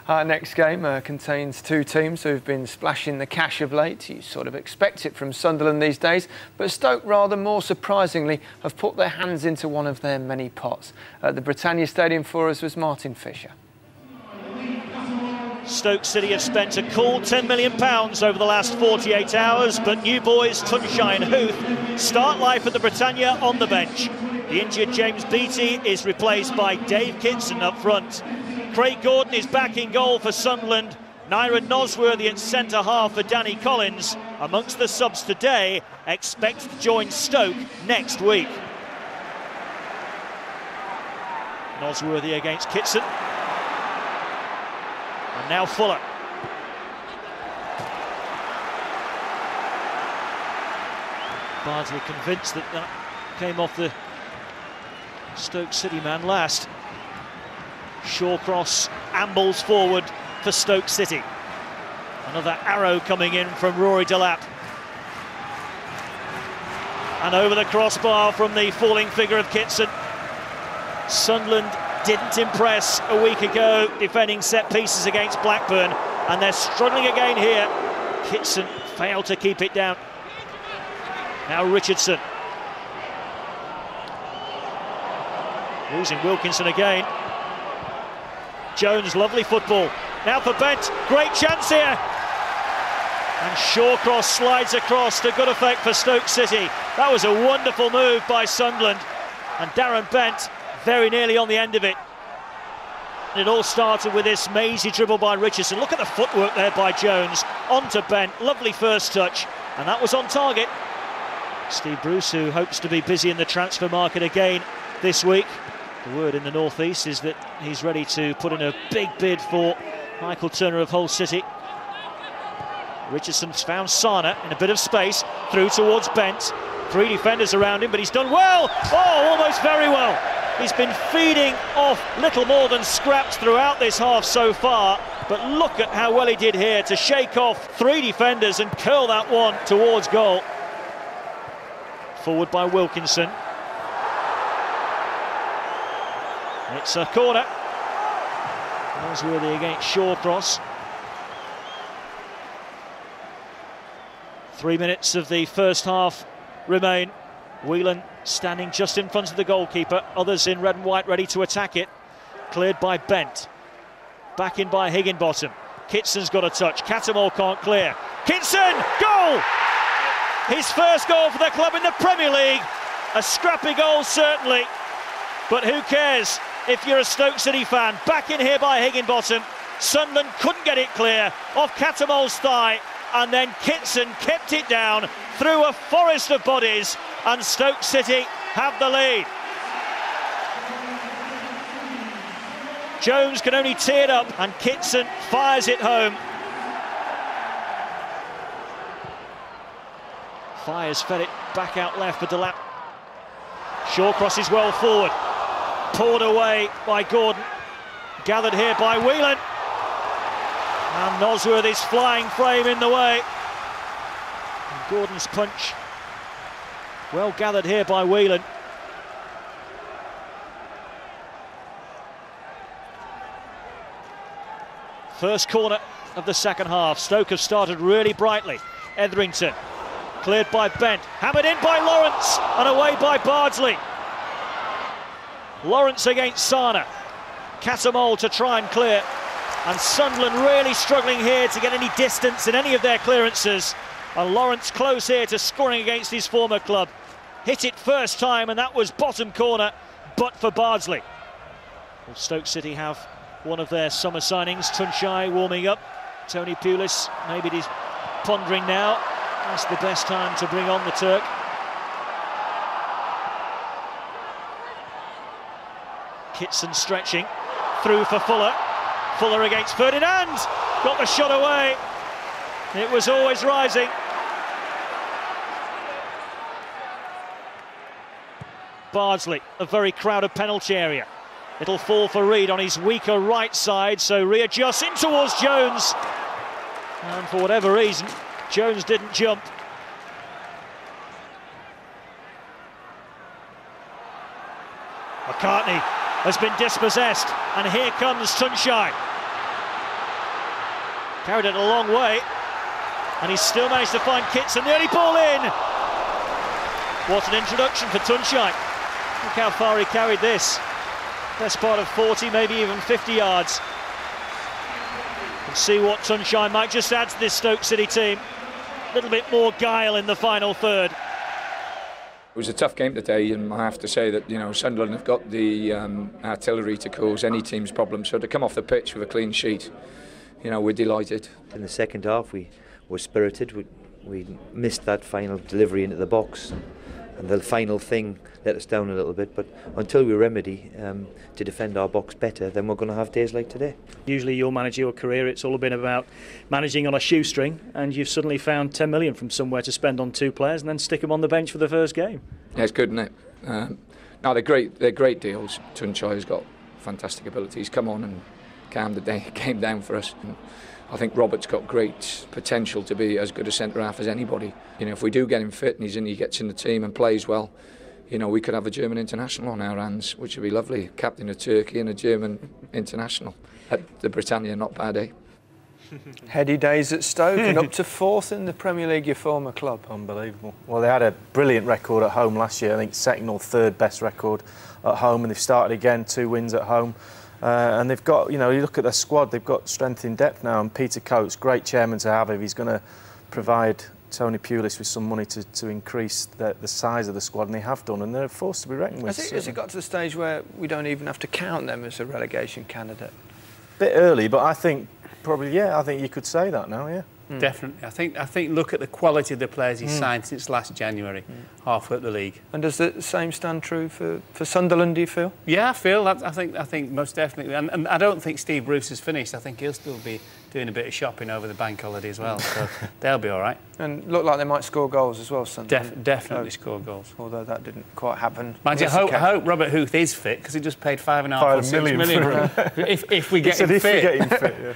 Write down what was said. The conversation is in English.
Our next game contains two teams who've been splashing the cash of late. You sort of expect it from Sunderland these days, but Stoke, rather more surprisingly, have put their hands into one of their many pots. At the Britannia Stadium for us was Martin Fisher. Stoke City have spent a cool £10 million over the last 48 hours, but new boys Tunshaugh and Huth start life at the Britannia on the bench. The injured James Beattie is replaced by Dave Kitson up front. Craig Gordon is back in goal for Sunderland. Nyron Nosworthy at centre-half for Danny Collins. Amongst the subs today, expect to join Stoke next week. Nosworthy against Kitson. And now Fuller. Bardsley convinced that that came off the Stoke City man last. Shawcross ambles forward for Stoke City. Another arrow coming in from Rory Delap. And over the crossbar from the falling figure of Kitson. Sunderland didn't impress a week ago defending set pieces against Blackburn, and they're struggling again here. Kitson failed to keep it down. Now Richardson. Losing Wilkinson again. Jones, lovely football. Now for Bent, great chance here. And Shawcross slides across to good effect for Stoke City. That was a wonderful move by Sunderland. And Darren Bent very nearly on the end of it. And it all started with this mazy dribble by Richardson. Look at the footwork there by Jones. On to Bent, lovely first touch. And that was on target. Steve Bruce, who hopes to be busy in the transfer market again this week. The word in the northeast is that he's ready to put in a big bid for Michael Turner of Hull City. Richardson's found Sana in a bit of space, through towards Bent. Three defenders around him, but he's done well. Oh, almost very well. He's been feeding off little more than scraps throughout this half so far. But look at how well he did here to shake off three defenders and curl that one towards goal. Forward by Wilkinson. It's a corner. Nosworthy against Shawcross. 3 minutes of the first half remain. Whelan standing just in front of the goalkeeper. Others in red and white ready to attack it. Cleared by Bent. Back in by Higginbottom. Kitson's got a touch. Catamore can't clear. Kitson! Goal! His first goal for the club in the Premier League. A scrappy goal, certainly. But who cares if you're a Stoke City fan? Back in here by Higginbottom. Sunderland couldn't get it clear. Off Catamore's thigh. And then Kitson kept it down through a forest of bodies. And Stoke City have the lead. Jones can only tee it up, and Kitson fires it home. Fires fed it back out left for Delap. Shawcross is well forward. Pulled away by Gordon. Gathered here by Whelan. And Nosworthy's flying frame in the way. And Gordon's punch. Well gathered here by Whelan. First corner of the second half. Stoke have started really brightly. Etherington. Cleared by Bent. Hammered in by Lawrence. And away by Bardsley. Lawrence against Sana. Catamole to try and clear. And Sunderland really struggling here to get any distance in any of their clearances. And Lawrence close here to scoring against his former club. Hit it first time, and that was bottom corner, but for Bardsley. Well, Stoke City have one of their summer signings. Tunshaugh warming up. Tony Pulis, maybe he's pondering now. That's the best time to bring on the Turk. Kitson stretching. Through for Fuller. Fuller against Ferdinand. Got the shot away. It was always rising. Bardsley, a very crowded penalty area. It'll fall for Reid on his weaker right side, so readjusts in towards Jones. And for whatever reason, Jones didn't jump. McCartney has been dispossessed, and here comes Tunshaugh. Carried it a long way, and he's still managed to find Kitson. The only ball in. What an introduction for Tunçay. Look how far he carried this. Best part of 40, maybe even 50 yards. And see what Tunçay might just add to this Stoke City team. A little bit more guile in the final third. It was a tough game today, and I have to say that, you know, Sunderland have got the artillery to cause any team's problems. So to come off the pitch with a clean sheet, you know, we're delighted. In the second half, we were spirited. We missed that final delivery into the box, and the final thing let us down a little bit. But until we remedy to defend our box better, then we're going to have days like today. Usually your managerial career, it's all been about managing on a shoestring, and you've suddenly found 10 million from somewhere to spend on 2 players and then stick them on the bench for the first game. Yeah, it's good, isn't it? No, they're great. They're great deals. Tunçay has got fantastic ability. He's come on and calmed the game down for us. And I think Robert's got great potential to be as good a centre half as anybody. You know, if we do get him fit and he gets in the team and plays well, you know, we could have a German international on our hands, which would be lovely. Captain of Turkey and a German international at the Britannia, not bad, eh? Heady days at Stoke and up to 4th in the Premier League, your former club. Unbelievable. Well, they had a brilliant record at home last year. I think 2nd or 3rd best record at home, and they've started again, 2 wins at home. And they've got, you know, you look at their squad, they've got strength in depth now. And Peter Coates, great chairman to have if he's going to provide Tony Pulis with some money to increase the size of the squad, and they have done, and they're a force to be reckoned with. Has it got to the stage where we don't even have to count them as a relegation candidate? Bit early, but I think probably, yeah, I think you could say that now, yeah. Definitely. I think look at the quality of the players he's signed since last January, halfway up the league. And does the same stand true for Sunderland, do you feel? Yeah, I feel that. I think most definitely. And I don't think Steve Bruce is finished. I think he'll still be doing a bit of shopping over the bank holiday as well. So they'll be all right. And look like they might score goals as well, Sunderland. Definitely score goals. Although that didn't quite happen. I hope Robert Huth is fit, because he just paid £5.5 or £6 million for him. If we get him fit. If we get him fit, yeah.